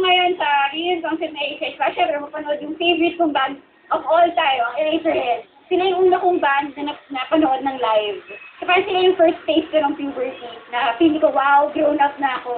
ngayon sa reunion concert na ASH pa, syempre mapanood yung favorite kong band of all time, ang Eraserhead. Sila yung una kong band na napanood ng live. So parang sila yung first taste ko ng puberty, na feeling ko, wow, grown up na ako.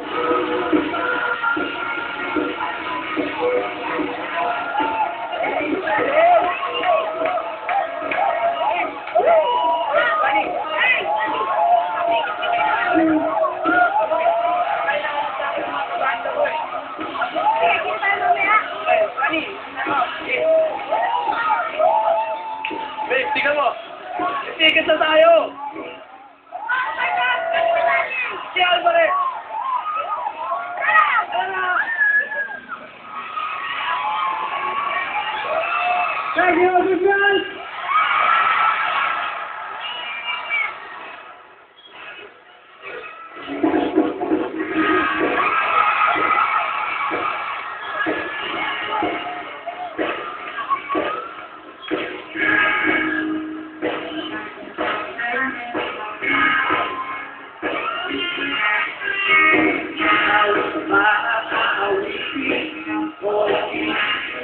Tingnan mo! Ticket na tayo! Si Alvarez! Thank you, guys!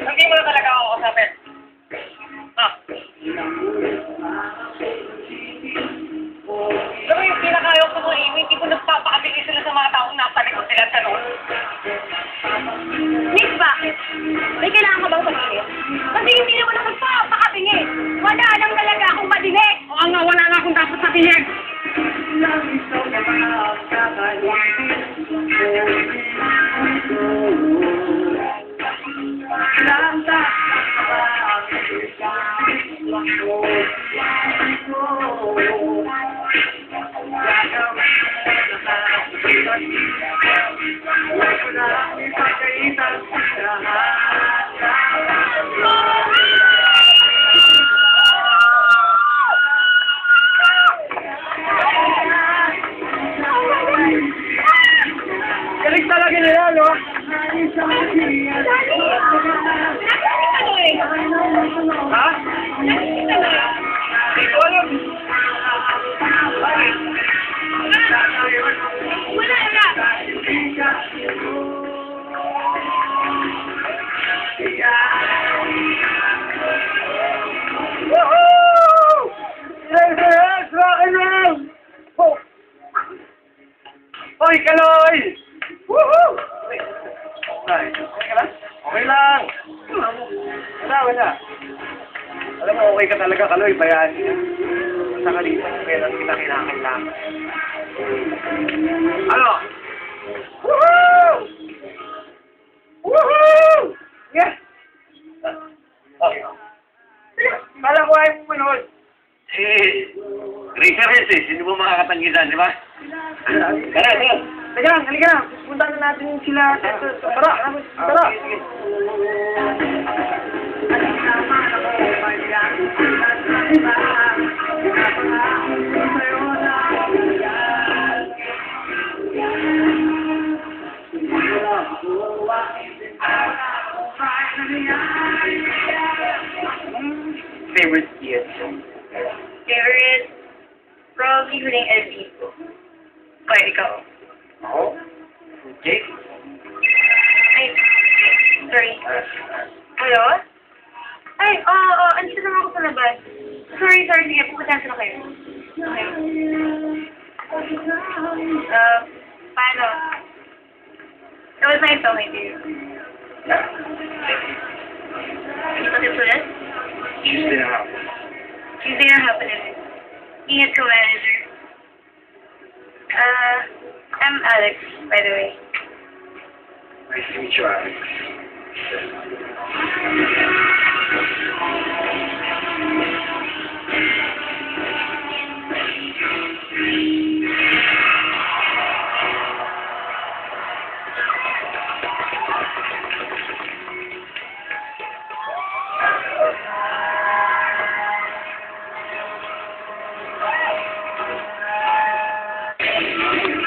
Hindi mo na talaga ako kasapin. Ah. Pero yung pinakayok ko kung hindi ko nagpapakabili sila sa mga taong nasa likod sila sa noon. Nick, bakit? May kailangan ka bang sabihin? Kasi hindi naman ako nagpapakabingi. Wala lang talaga akong madinig. Oo nga, wala na akong dapat sabihin. Galing talaga nila, no? Ha? Hindi ko alam. Wala na. Woohoo! Yes, rock and roll! Oh! Hoy, Kaloy! Woohoo! Okay ka lang? Okay lang. Wala. Alam mo, okay ka talaga, Kaloy. Bayaan niya. Basta ka dito, kailan kita kinakailangan. Ano? Woohoo! Woohoo! Yes! Okay. Kala ko ayaw mo manood. Razorheads eh. Sino mo makakatanggisan, di ba? Tara. Teka lang, halika na. Punta na natin sila. Tara. Favorite years. Favorite? Probably huling El Vivo. Kaya ikaw. Ako? Jake? Ay, sorry. Hello? Ay, oo, andito naman ako sa labas. Sorry, sige, pupuntahan na kayo. Okay. Paano? It was nice talking to you. Kita tips ulit? Tuesday na hapon. Tuesday na hapon ulit. Ingat ka, manager. I'm Alex, by the way. Nice to meet you, Alex.